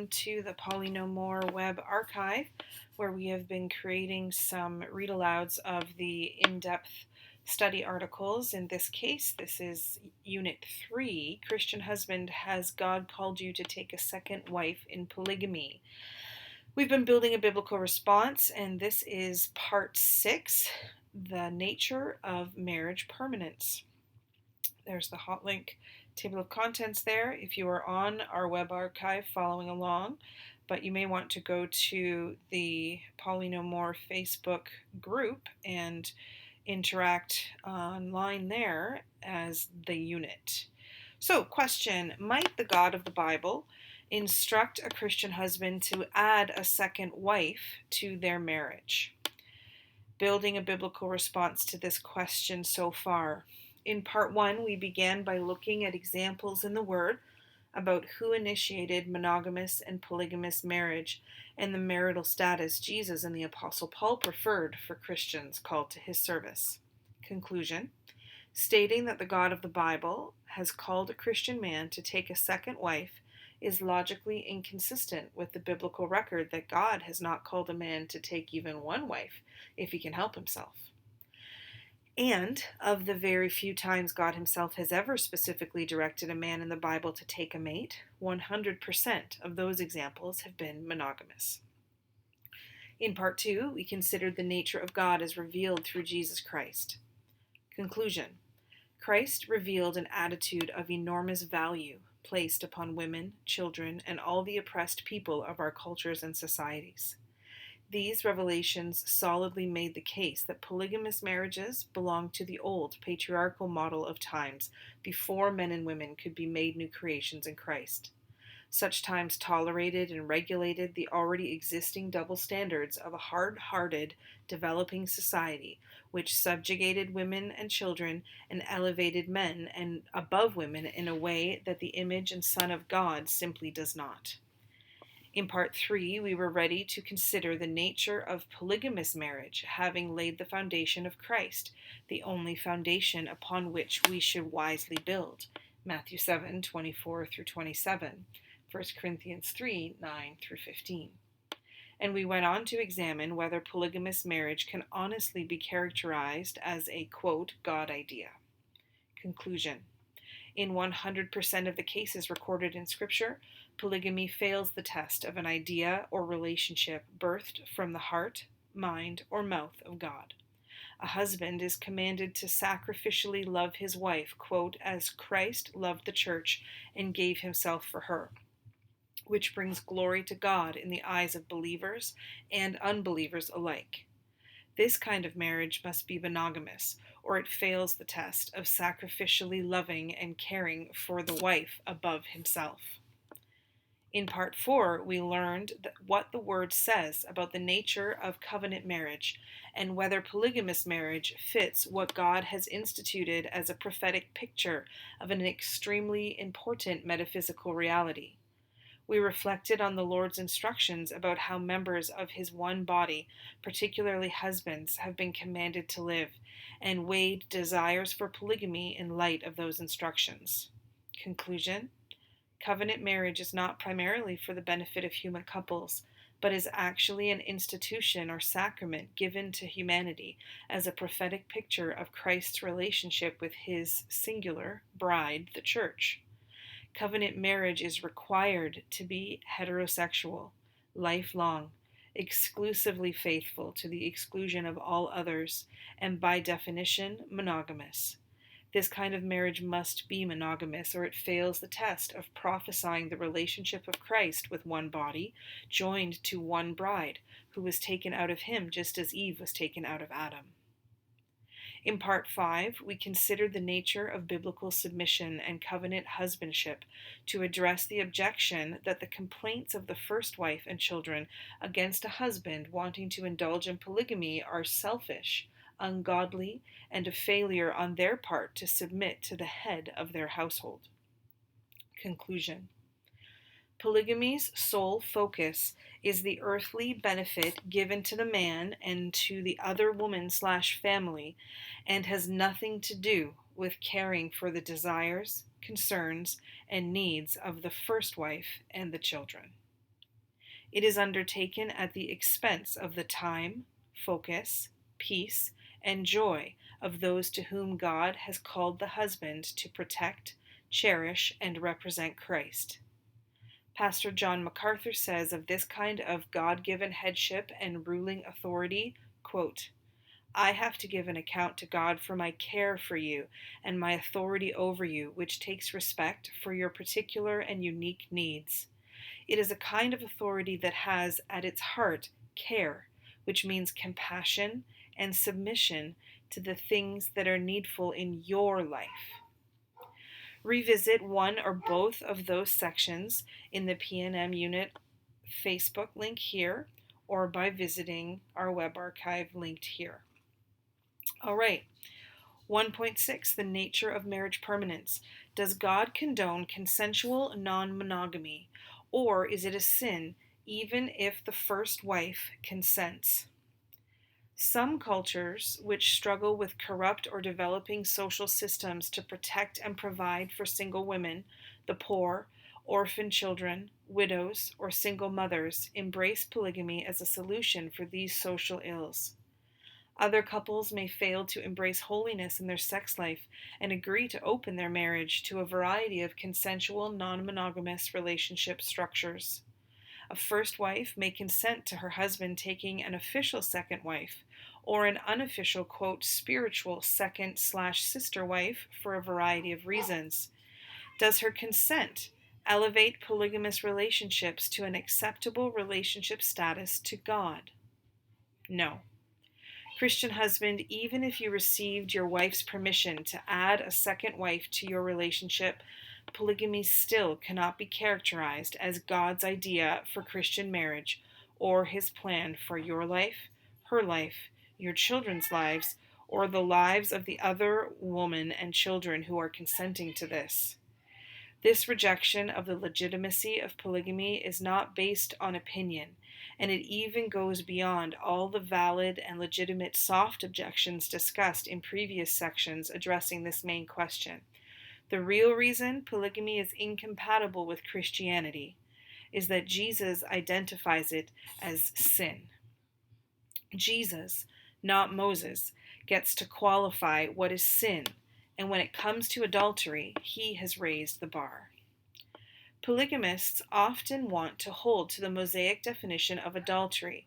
To the PolyNoMore web archive, where we have been creating some read alouds of the in-depth study articles. In this case, this is Unit 3, Christian Husband, Has God Called You to Take a Second Wife in Polygamy? We've been building a biblical response, and this is Part 6, The Nature of Marriage Permanence. There's the hot link table of contents there if you are on our web archive following along, but you may want to go to the PolyNoMore Facebook group and interact online there as the unit. So, question: might the God of the Bible instruct a Christian husband to add a second wife to their marriage? Building a biblical response to this question so far. In part 1, we began by looking at examples in the Word about who initiated monogamous and polygamous marriage and the marital status Jesus and the Apostle Paul preferred for Christians called to his service. Conclusion: stating that the God of the Bible has called a Christian man to take a second wife is logically inconsistent with the biblical record that God has not called a man to take even one wife if he can help himself. And of the very few times God himself has ever specifically directed a man in the Bible to take a mate, 100% of those examples have been monogamous. In part 2, we considered the nature of God as revealed through Jesus Christ. Conclusion: Christ revealed an attitude of enormous value placed upon women, children, and all the oppressed people of our cultures and societies. These revelations solidly made the case that polygamous marriages belonged to the old patriarchal model of times before men and women could be made new creations in Christ. Such times tolerated and regulated the already existing double standards of a hard-hearted, developing society which subjugated women and children and elevated men and above women in a way that the image and Son of God simply does not. In part 3, we were ready to consider the nature of polygamous marriage, having laid the foundation of Christ, the only foundation upon which we should wisely build. Matthew 7:24 through 27, 1 Corinthians 3:9 through 15. And we went on to examine whether polygamous marriage can honestly be characterized as a, quote, God idea. Conclusion: in 100% of the cases recorded in Scripture, polygamy fails the test of an idea or relationship birthed from the heart, mind, or mouth of God. A husband is commanded to sacrificially love his wife, quote, as Christ loved the church and gave himself for her, which brings glory to God in the eyes of believers and unbelievers alike. This kind of marriage must be monogamous, or it fails the test of sacrificially loving and caring for the wife above himself. In part 4, we learned what the Word says about the nature of covenant marriage and whether polygamous marriage fits what God has instituted as a prophetic picture of an extremely important metaphysical reality. We reflected on the Lord's instructions about how members of his one body, particularly husbands, have been commanded to live, and weighed desires for polygamy in light of those instructions. Conclusion: covenant marriage is not primarily for the benefit of human couples, but is actually an institution or sacrament given to humanity as a prophetic picture of Christ's relationship with his singular bride, the church. Covenant marriage is required to be heterosexual, lifelong, exclusively faithful to the exclusion of all others, and by definition, monogamous. This kind of marriage must be monogamous, or it fails the test of prophesying the relationship of Christ with one body, joined to one bride, who was taken out of him just as Eve was taken out of Adam. In part 5, we considered the nature of biblical submission and covenant husbandship to address the objection that the complaints of the first wife and children against a husband wanting to indulge in polygamy are selfish, ungodly, and a failure on their part to submit to the head of their household. Conclusion: polygamy's sole focus is the earthly benefit given to the man and to the other woman/family, and has nothing to do with caring for the desires, concerns, and needs of the first wife and the children. It is undertaken at the expense of the time, focus, peace, and joy of those to whom God has called the husband to protect, cherish, and represent Christ. Pastor John MacArthur says of this kind of God-given headship and ruling authority, quote, I have to give an account to God for my care for you and my authority over you, which takes respect for your particular and unique needs. It is a kind of authority that has at its heart care, which means compassion and submission to the things that are needful in your life. Revisit one or both of those sections in the PNM unit Facebook link here, or by visiting our web archive linked here. All right. 1.6, the nature of marriage permanence. Does God condone consensual non-monogamy, or is it a sin even if the first wife consents? Some cultures which struggle with corrupt or developing social systems to protect and provide for single women, the poor, orphan children, widows, or single mothers embrace polygamy as a solution for these social ills. Other couples may fail to embrace holiness in their sex life and agree to open their marriage to a variety of consensual non-monogamous relationship structures. A first wife may consent to her husband taking an official second wife, or an unofficial, quote, spiritual second/sister wife for a variety of reasons. Does her consent elevate polygamous relationships to an acceptable relationship status to God? No. Christian husband, even if you received your wife's permission to add a second wife to your relationship, polygamy still cannot be characterized as God's idea for Christian marriage or his plan for your life, her life, your children's lives, or the lives of the other woman and children who are consenting to this. This rejection of the legitimacy of polygamy is not based on opinion, and it even goes beyond all the valid and legitimate soft objections discussed in previous sections addressing this main question. The real reason polygamy is incompatible with Christianity is that Jesus identifies it as sin. Jesus, not Moses, gets to qualify what is sin, and when it comes to adultery, he has raised the bar. Polygamists often want to hold to the Mosaic definition of adultery,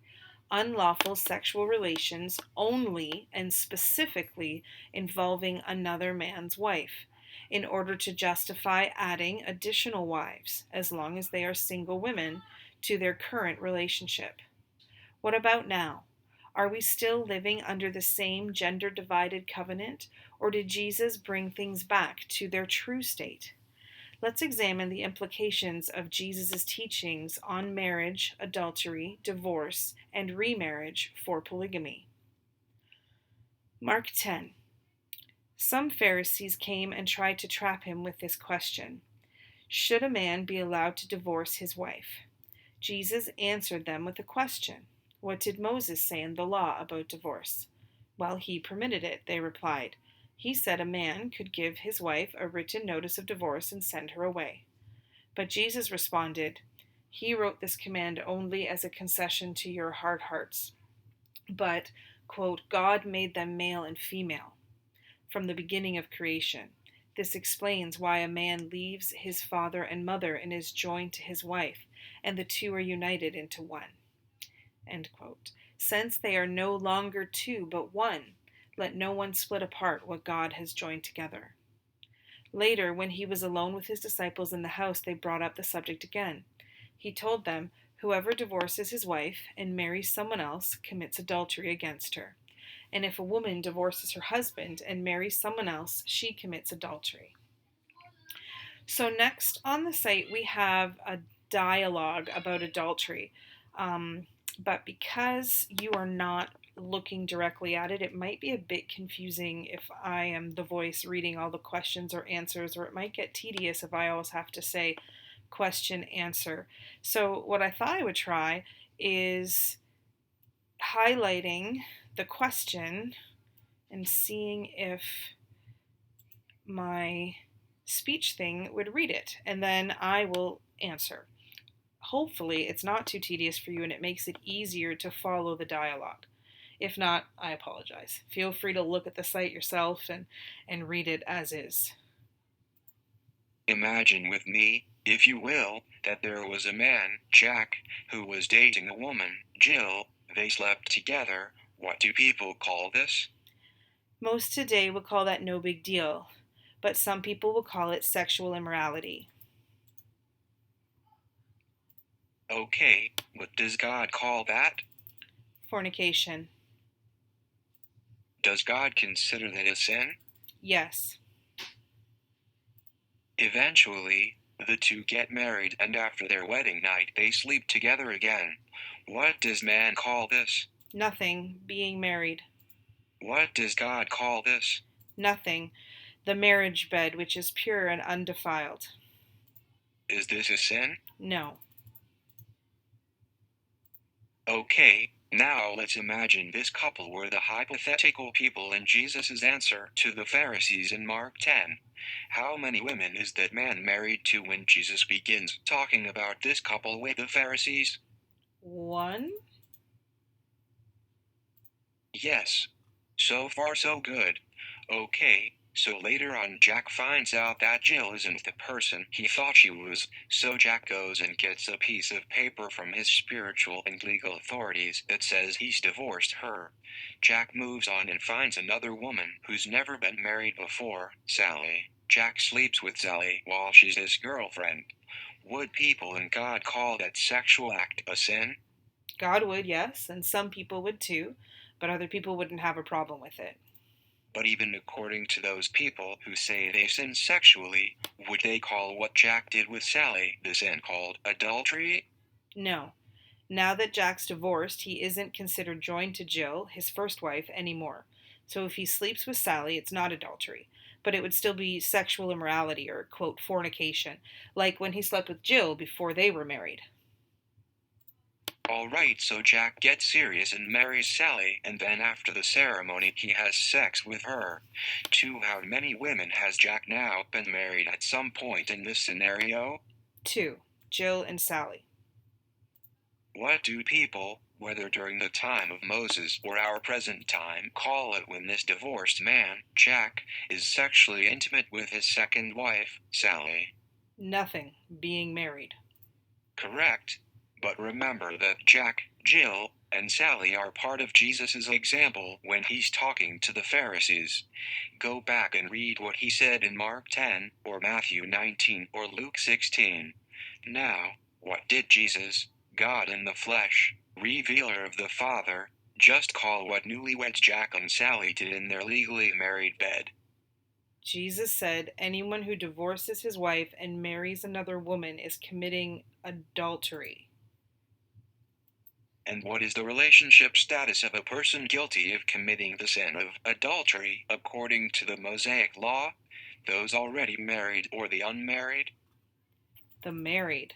unlawful sexual relations only and specifically involving another man's wife, in order to justify adding additional wives, as long as they are single women, to their current relationship. What about now? Are we still living under the same gender-divided covenant, or did Jesus bring things back to their true state? Let's examine the implications of Jesus' teachings on marriage, adultery, divorce, and remarriage for polygamy. Mark 10. Some Pharisees came and tried to trap him with this question: should a man be allowed to divorce his wife? Jesus answered them with a question. What did Moses say in the law about divorce? Well, he permitted it, they replied. He said a man could give his wife a written notice of divorce and send her away. But Jesus responded, he wrote this command only as a concession to your hard hearts. But, quote, God made them male and female from the beginning of creation. This explains why a man leaves his father and mother and is joined to his wife, and the two are united into one. End quote. Since they are no longer two but one, let no one split apart what God has joined together. Later, when he was alone with his disciples in the house, they brought up the subject again. He told them, whoever divorces his wife and marries someone else commits adultery against her. And if a woman divorces her husband and marries someone else, she commits adultery. So next on the site, we have a dialogue about adultery. But because you are not looking directly at it, it might be a bit confusing if I am the voice reading all the questions or answers, or it might get tedious if I always have to say question, answer. So what I thought I would try is highlighting the question and seeing if my speech thing would read it, and then I will answer. hopefully it's not too tedious for you and it makes it easier to follow the dialogue. If not, I apologize. Feel free to look at the site yourself and read it as is. Imagine with me, if you will, that there was a man, Jack, who was dating a woman, Jill. They slept together. What do people call this? Most today would call that no big deal, but some people will call it sexual immorality. Okay, what does God call that? Fornication. Does God consider that a sin? Yes. Eventually, the two get married and after their wedding night they sleep together again. What does man call this? Nothing. Being married. What does God call this? Nothing. The marriage bed, which is pure and undefiled. Is this a sin? No. Okay, now let's imagine this couple were the hypothetical people in Jesus' answer to the Pharisees in Mark 10. How many women is that man married to when Jesus begins talking about this couple with the Pharisees? 1. Yes. So far so good. Okay, so later on Jack finds out that Jill isn't the person he thought she was, so Jack goes and gets a piece of paper from his spiritual and legal authorities that says he's divorced her. Jack moves on and finds another woman who's never been married before, Sally. Jack sleeps with Sally while she's his girlfriend. Would people in God call that sexual act a sin? God would, yes, and some people would too, but other people wouldn't have a problem with it. But even according to those people who say they sin sexually, would they call what Jack did with Sally the sin called adultery? No. Now that Jack's divorced, he isn't considered joined to Jill, his first wife, anymore. So if he sleeps with Sally, it's not adultery, but it would still be sexual immorality or, quote, fornication, like when he slept with Jill before they were married. Alright, so Jack gets serious and marries Sally, and then after the ceremony he has sex with her. To how many women has Jack now been married at some point in this scenario? 2. Jill and Sally. What do people, whether during the time of Moses or our present time, call it when this divorced man, Jack, is sexually intimate with his second wife, Sally? Nothing. Being married. Correct. But remember that Jack, Jill, and Sally are part of Jesus' example when he's talking to the Pharisees. Go back and read what he said in Mark 10, or Matthew 19, or Luke 16. Now, what did Jesus, God in the flesh, revealer of the Father, just call what newlyweds Jack and Sally did in their legally married bed? Jesus said anyone who divorces his wife and marries another woman is committing adultery. And what is the relationship status of a person guilty of committing the sin of adultery according to the Mosaic law? Those already married or the unmarried? The married.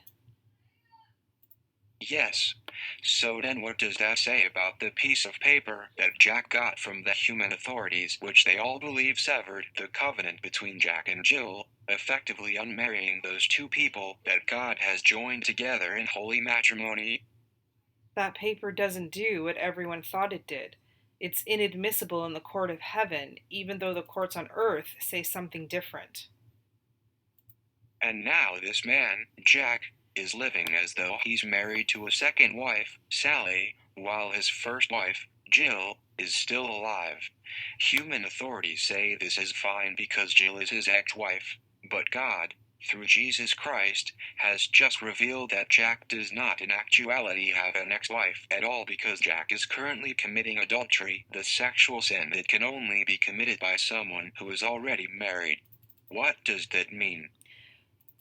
Yes. So then what does that say about the piece of paper that Jack got from the human authorities, which they all believe severed the covenant between Jack and Jill, effectively unmarrying those two people that God has joined together in holy matrimony? That paper doesn't do what everyone thought it did. It's inadmissible in the court of heaven, even though the courts on earth say something different. And now this man, Jack, is living as though he's married to a second wife, Sally, while his first wife, Jill, is still alive. Human authorities say this is fine because Jill is his ex-wife, but God, through Jesus Christ, has just revealed that Jack does not in actuality have an ex-wife at all because Jack is currently committing adultery, the sexual sin that can only be committed by someone who is already married. What does that mean?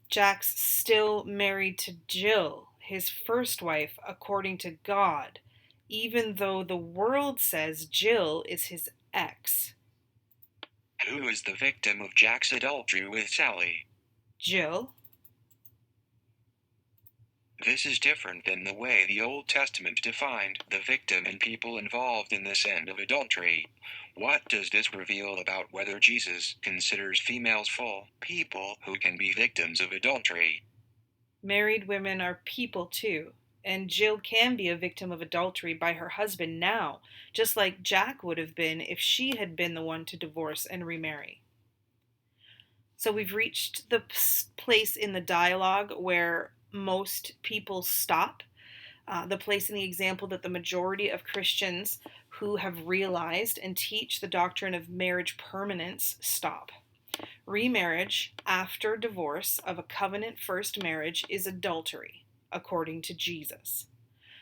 Jack's still married to Jill, his first wife, according to God, even though the world says Jill is his ex. Who is the victim of Jack's adultery with Sally? Jill. This is different than the way the Old Testament defined the victim and people involved in the sin of adultery. What does this reveal about whether Jesus considers females full people who can be victims of adultery? Married women are people too, and Jill can be a victim of adultery by her husband now, just like Jack would have been if she had been the one to divorce and remarry. So we've reached the place in the dialogue where most people stop, the place in the example that the majority of Christians who have realized and teach the doctrine of marriage permanence stop. Remarriage after divorce of a covenant first marriage is adultery, according to Jesus.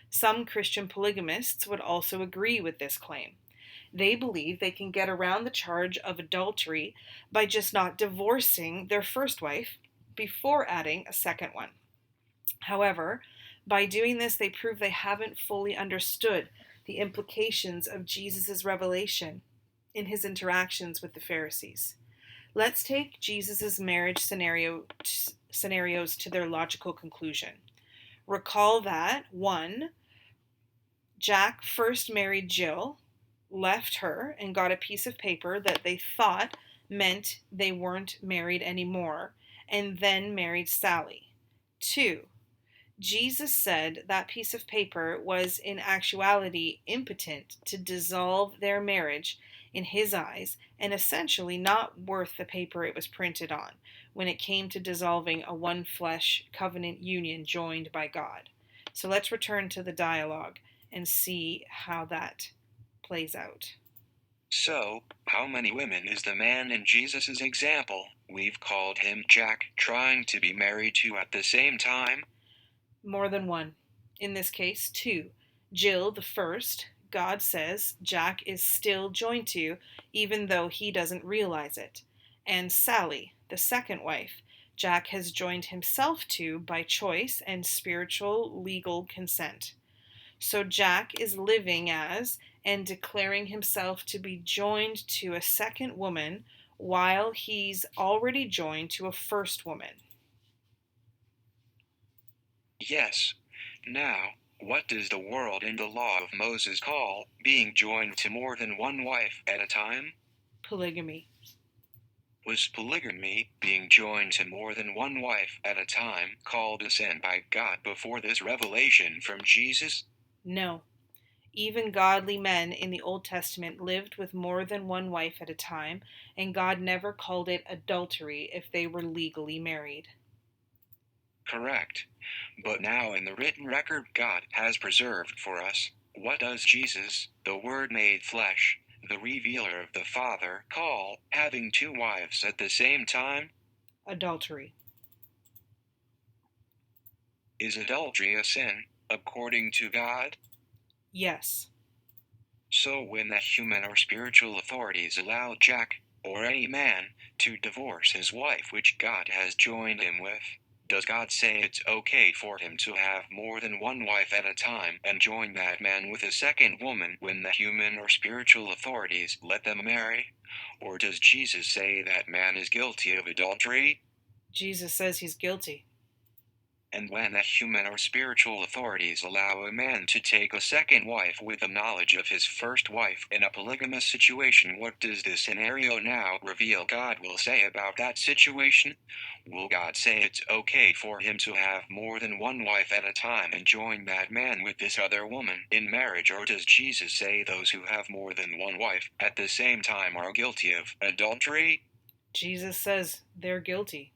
Some Christian polygamists would also agree with this claim. They believe they can get around the charge of adultery by just not divorcing their first wife before adding a second one. However, by doing this, they prove they haven't fully understood the implications of Jesus' revelation in his interactions with the Pharisees. Let's take Jesus' marriage scenarios to their logical conclusion. Recall that 1. Jack first married Jill, left her, and got a piece of paper that they thought meant they weren't married anymore, and then married Sally. 2. Jesus said that piece of paper was in actuality impotent to dissolve their marriage in his eyes, and essentially not worth the paper it was printed on when it came to dissolving a one flesh covenant union joined by God. So let's return to the dialogue and see how that plays out. So, how many women is the man in Jesus' example, we've called him Jack, trying to be married to at the same time? More than one. In this case, 2. Jill, the first, God says Jack is still joined to, even though he doesn't realize it. And Sally, the second wife, Jack has joined himself to by choice and spiritual legal consent. So Jack is living as and declaring himself to be joined to a second woman while he's already joined to a first woman. Yes. Now, what does the world in the law of Moses call being joined to more than one wife at a time? Polygamy. Was polygamy, being joined to more than one wife at a time, called a sin by God before this revelation from Jesus? No. Even godly men in the Old Testament lived with more than one wife at a time, and God never called it adultery if they were legally married. Correct. But now in the written record God has preserved for us, what does Jesus, the Word made flesh, the revealer of the Father, call having two wives at the same time? Adultery. Is adultery a sin, according to God? Yes. So when the human or spiritual authorities allow Jack, or any man, to divorce his wife which God has joined him with, does God say it's okay for him to have more than one wife at a time and join that man with a second woman when the human or spiritual authorities let them marry? Or does Jesus say that man is guilty of adultery? Jesus says he's guilty. And when the human or spiritual authorities allow a man to take a second wife with the knowledge of his first wife in a polygamous situation, what does this scenario now reveal God will say about that situation? Will God say it's okay for him to have more than one wife at a time and join that man with this other woman in marriage, or does Jesus say those who have more than one wife at the same time are guilty of adultery? Jesus says they're guilty.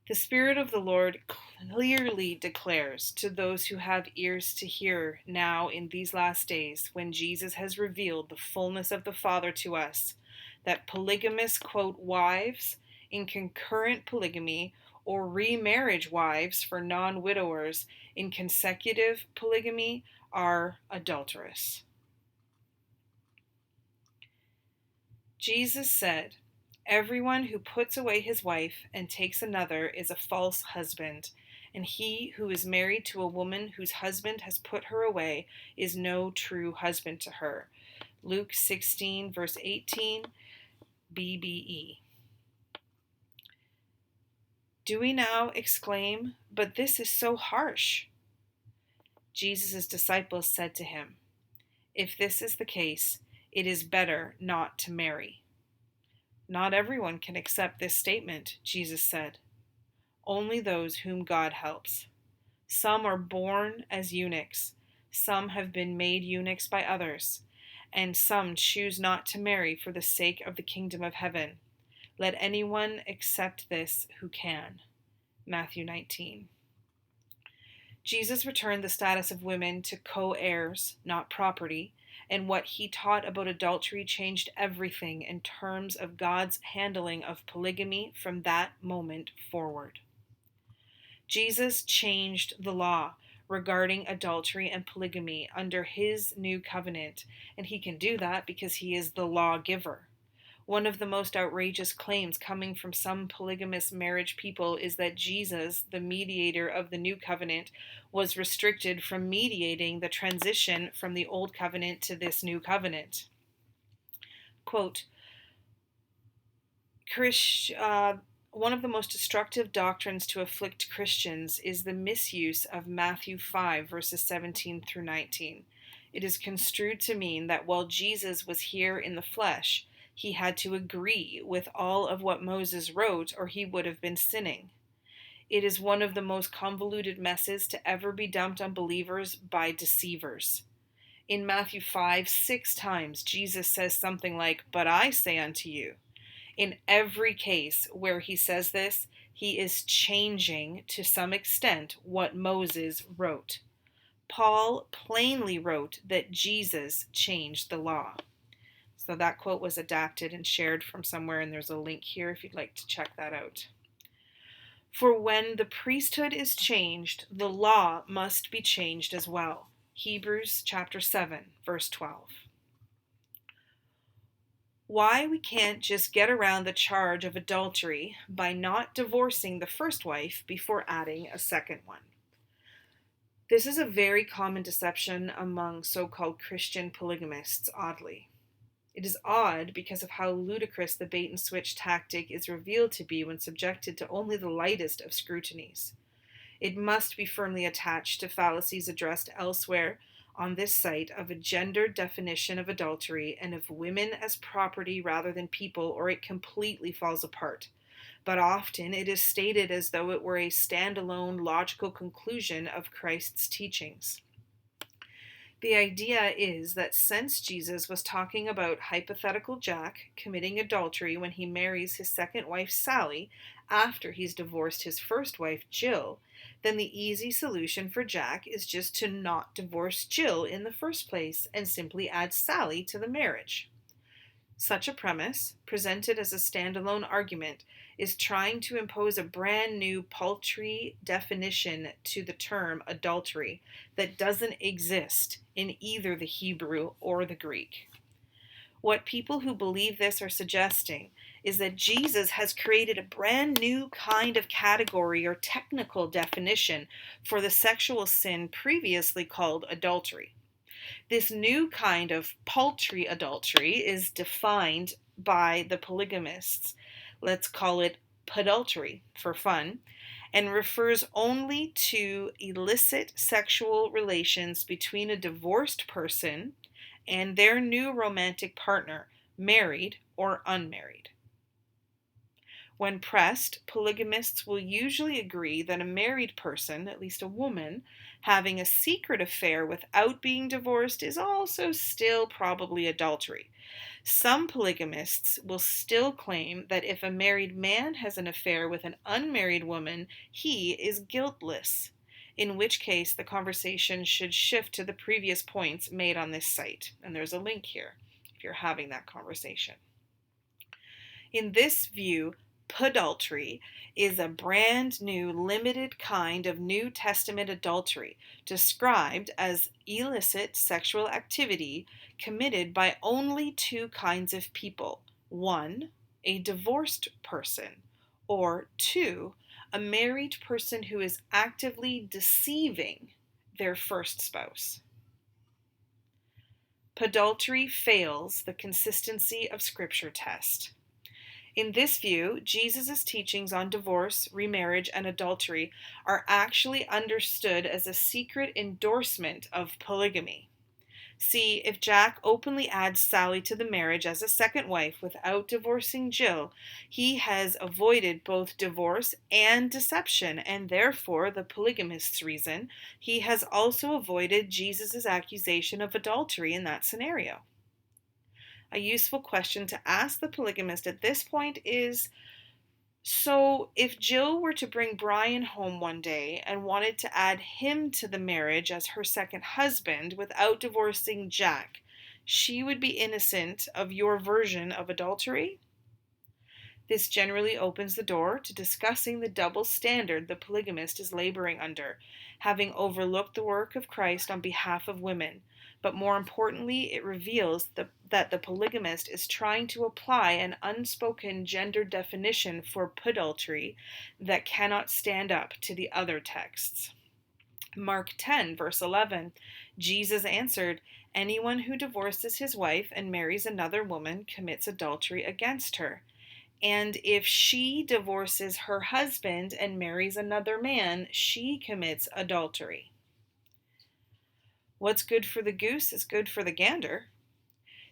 The Spirit of the Lord clearly declares to those who have ears to hear now in these last days, when Jesus has revealed the fullness of the Father to us, that polygamous, quote, wives in concurrent polygamy or remarriage wives for non-widowers in consecutive polygamy are adulterous. Jesus said, "Everyone who puts away his wife and takes another is a false husband, and he who is married to a woman whose husband has put her away is no true husband to her." Luke 16, verse 18, BBE. Do we now exclaim, "But this is so harsh"? Jesus' disciples said to him, "If this is the case, it is better not to marry." Not everyone can accept this statement, Jesus said. only those whom God helps. Some are born as eunuchs, some have been made eunuchs by others, and some choose not to marry for the sake of the kingdom of heaven. Let anyone accept this who can. Matthew 19. Jesus returned the status of women to co-heirs, not property, and what he taught about adultery changed everything in terms of God's handling of polygamy from that moment forward. Jesus changed the law regarding adultery and polygamy under his new covenant, and he can do that because he is the lawgiver. One of the most outrageous claims coming from some polygamous marriage people is that Jesus, the mediator of the new covenant, was restricted from mediating the transition from the old covenant to this new covenant. Quote, one of the most destructive doctrines to afflict Christians is the misuse of Matthew 5, verses 17 through 19. It is construed to mean that while Jesus was here in the flesh, he had to agree with all of what Moses wrote, or he would have been sinning. It is one of the most convoluted messes to ever be dumped on believers by deceivers. In Matthew 5, 6 times, Jesus says something like, "But I say unto you." In every case where he says this, he is changing to some extent what Moses wrote. Paul plainly wrote that Jesus changed the law. So that quote was adapted and shared from somewhere, and there's a link here if you'd like to check that out. For when the priesthood is changed, the law must be changed as well. Hebrews chapter 7, verse 12. Why we can't just get around the charge of adultery by not divorcing the first wife before adding a second one. This is a very common deception among so-called Christian polygamists, oddly. It is odd because of how ludicrous the bait and switch tactic is revealed to be when subjected to only the lightest of scrutinies. It must be firmly attached to fallacies addressed elsewhere on this site of a gendered definition of adultery and of women as property rather than people, or it completely falls apart. But often it is stated as though it were a standalone logical conclusion of Christ's teachings. The idea is that since Jesus was talking about hypothetical Jack committing adultery when he marries his second wife Sally after he's divorced his first wife Jill, then the easy solution for Jack is just to not divorce Jill in the first place and simply add Sally to the marriage. Such a premise, presented as a standalone argument, is trying to impose a brand new paltry definition to the term adultery that doesn't exist in either the Hebrew or the Greek. What people who believe this are suggesting is that Jesus has created a brand new kind of category or technical definition for the sexual sin previously called adultery. This new kind of paltry adultery is defined by the polygamists, let's call it podultery for fun, and refers only to illicit sexual relations between a divorced person and their new romantic partner, married or unmarried. When pressed, polygamists will usually agree that a married person, at least a woman, having a secret affair without being divorced is also still probably adultery. Some polygamists will still claim that if a married man has an affair with an unmarried woman, he is guiltless, in which case the conversation should shift to the previous points made on this site. And there's a link here if you're having that conversation. In this view, podultery is a brand new, limited kind of New Testament adultery, described as illicit sexual activity committed by only two kinds of people. One, a divorced person, or two, a married person who is actively deceiving their first spouse. Podultery fails the consistency of Scripture test. In this view, Jesus' teachings on divorce, remarriage, and adultery are actually understood as a secret endorsement of polygamy. See, if Jack openly adds Sally to the marriage as a second wife without divorcing Jill, he has avoided both divorce and deception, and therefore, the polygamist's reason, he has also avoided Jesus' accusation of adultery in that scenario. A useful question to ask the polygamist at this point is, so, if Jill were to bring Brian home one day and wanted to add him to the marriage as her second husband without divorcing Jack, she would be innocent of your version of adultery? This generally opens the door to discussing the double standard the polygamist is laboring under, having overlooked the work of Christ on behalf of women. But more importantly, it reveals that the polygamist is trying to apply an unspoken gender definition for pedultery that cannot stand up to the other texts. Mark 10, verse 11, Jesus answered, "Anyone who divorces his wife and marries another woman commits adultery against her. And if she divorces her husband and marries another man, she commits adultery." What's good for the goose is good for the gander.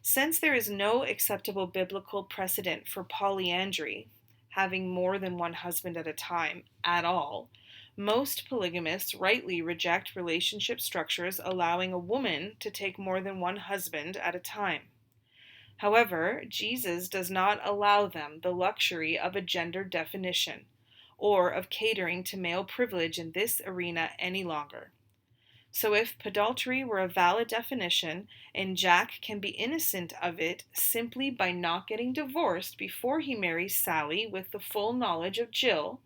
Since there is no acceptable biblical precedent for polyandry, having more than one husband at a time, at all, most polygamists rightly reject relationship structures allowing a woman to take more than one husband at a time. However, Jesus does not allow them the luxury of a gender definition or of catering to male privilege in this arena any longer. So if pedultery were a valid definition, and Jack can be innocent of it simply by not getting divorced before he marries Sally with the full knowledge of Jill,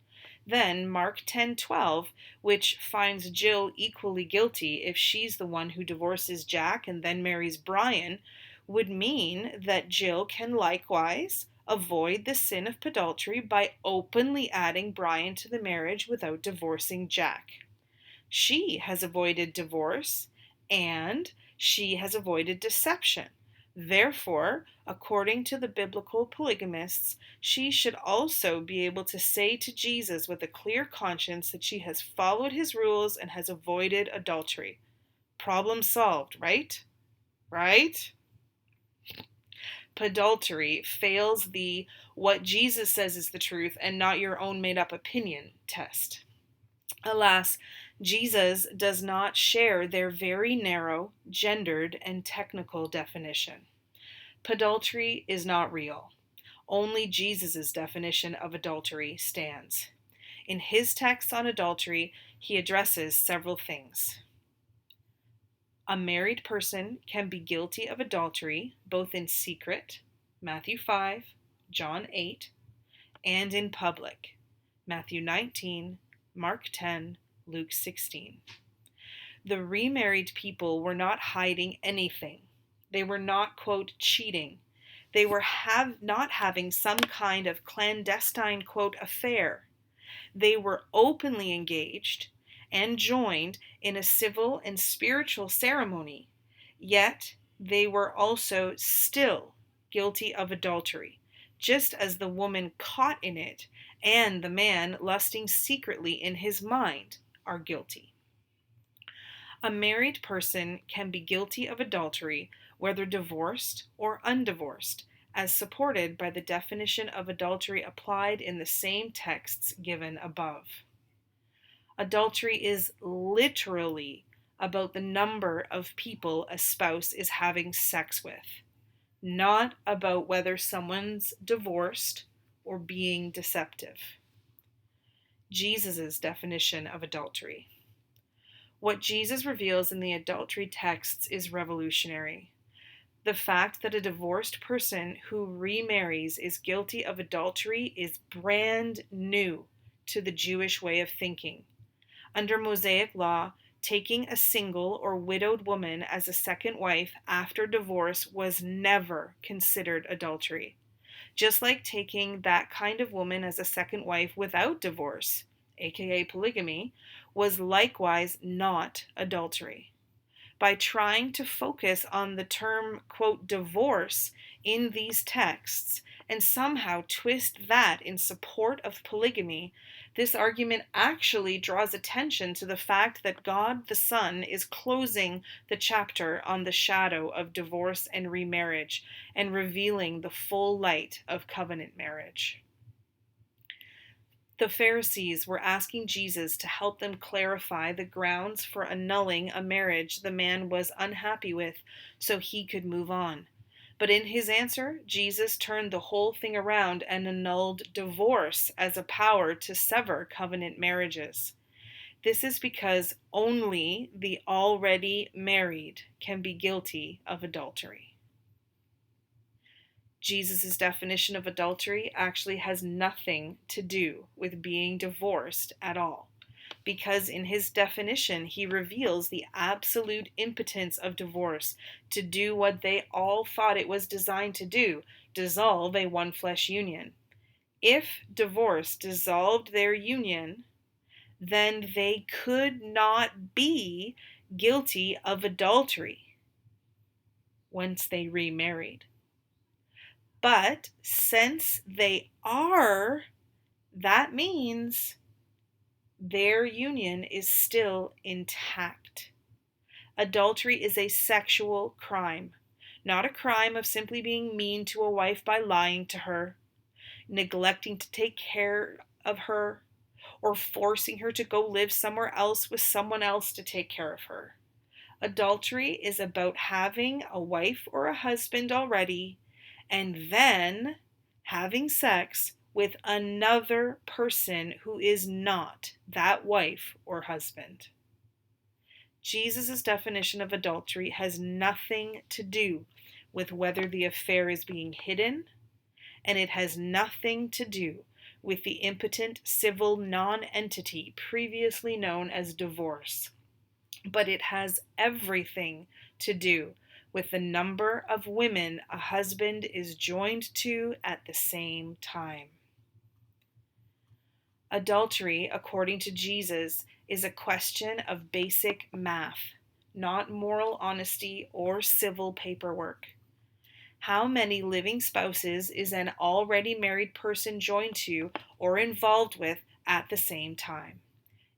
then Mark 10:12, which finds Jill equally guilty if she's the one who divorces Jack and then marries Brian, would mean that Jill can likewise avoid the sin of pedultery by openly adding Brian to the marriage without divorcing Jack. She has avoided divorce and she has avoided deception. Therefore, according to the biblical polygamists, she should also be able to say to Jesus with a clear conscience that she has followed his rules and has avoided adultery. Problem solved, right? Right? Pedultery fails the what Jesus says is the truth and not your own made up opinion test. Alas, Jesus does not share their very narrow, gendered, and technical definition. Pedultery is not real. Only Jesus' definition of adultery stands. In his text on adultery, he addresses several things. A married person can be guilty of adultery both in secret, Matthew 5, John 8, and in public, Matthew 19, Mark 10, Luke 16. The remarried people were not hiding anything. They were not, quote, cheating. They were not having some kind of clandestine, quote, affair. They were openly engaged and joined in a civil and spiritual ceremony, yet they were also still guilty of adultery, just as the woman caught in it and the man lusting secretly in his mind are guilty. A married person can be guilty of adultery whether divorced or undivorced, as supported by the definition of adultery applied in the same texts given above. Adultery is literally about the number of people a spouse is having sex with, not about whether someone's divorced or being deceptive. Jesus' definition of adultery. What Jesus reveals in the adultery texts is revolutionary. The fact that a divorced person who remarries is guilty of adultery is brand new to the Jewish way of thinking. Under Mosaic law, taking a single or widowed woman as a second wife after divorce was never considered adultery. Just like taking that kind of woman as a second wife without divorce, aka polygamy, was likewise not adultery. By trying to focus on the term, quote, divorce in these texts and somehow twist that in support of polygamy, This argument actually draws attention to the fact that God the Son is closing the chapter on the shadow of divorce and remarriage and revealing the full light of covenant marriage. The Pharisees were asking Jesus to help them clarify the grounds for annulling a marriage the man was unhappy with so he could move on. But in his answer, Jesus turned the whole thing around and annulled divorce as a power to sever covenant marriages. This is because only the already married can be guilty of adultery. Jesus' definition of adultery actually has nothing to do with being divorced at all, because in his definition, he reveals the absolute impotence of divorce to do what they all thought it was designed to do, dissolve a one-flesh union. If divorce dissolved their union, then they could not be guilty of adultery once they remarried. But since they are, that means their union is still intact. Adultery is a sexual crime, not a crime of simply being mean to a wife by lying to her, neglecting to take care of her, or forcing her to go live somewhere else with someone else to take care of her. Adultery is about having a wife or a husband already and then having sex with another person who is not that wife or husband. Jesus' definition of adultery has nothing to do with whether the affair is being hidden, and it has nothing to do with the impotent civil non-entity previously known as divorce. But it has everything to do with the number of women a husband is joined to at the same time. Adultery, according to Jesus, is a question of basic math, not moral honesty or civil paperwork. How many living spouses is an already married person joined to or involved with at the same time?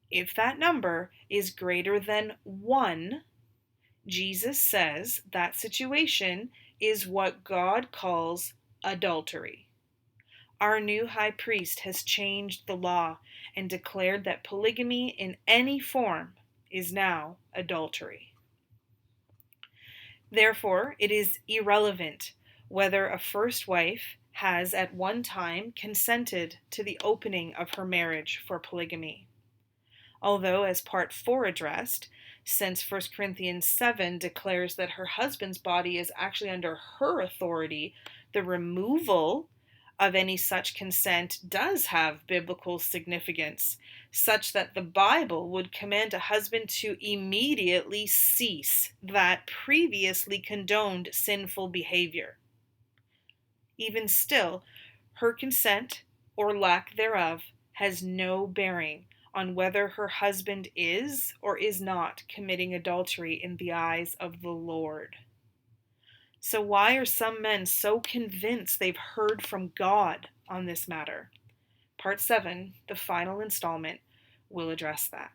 If that number is greater than 1, Jesus says that situation is what God calls adultery. Our new high priest has changed the law and declared that polygamy in any form is now adultery. Therefore, it is irrelevant whether a first wife has at one time consented to the opening of her marriage for polygamy. Although, as part 4 addressed, since 1 Corinthians 7 declares that her husband's body is actually under her authority, the removal of any such consent does have biblical significance, such that the Bible would command a husband to immediately cease that previously condoned sinful behavior. Even still, her consent, or lack thereof, has no bearing on whether her husband is or is not committing adultery in the eyes of the Lord. So why are some men so convinced they've heard from God on this matter? Part 7, the final installment, will address that.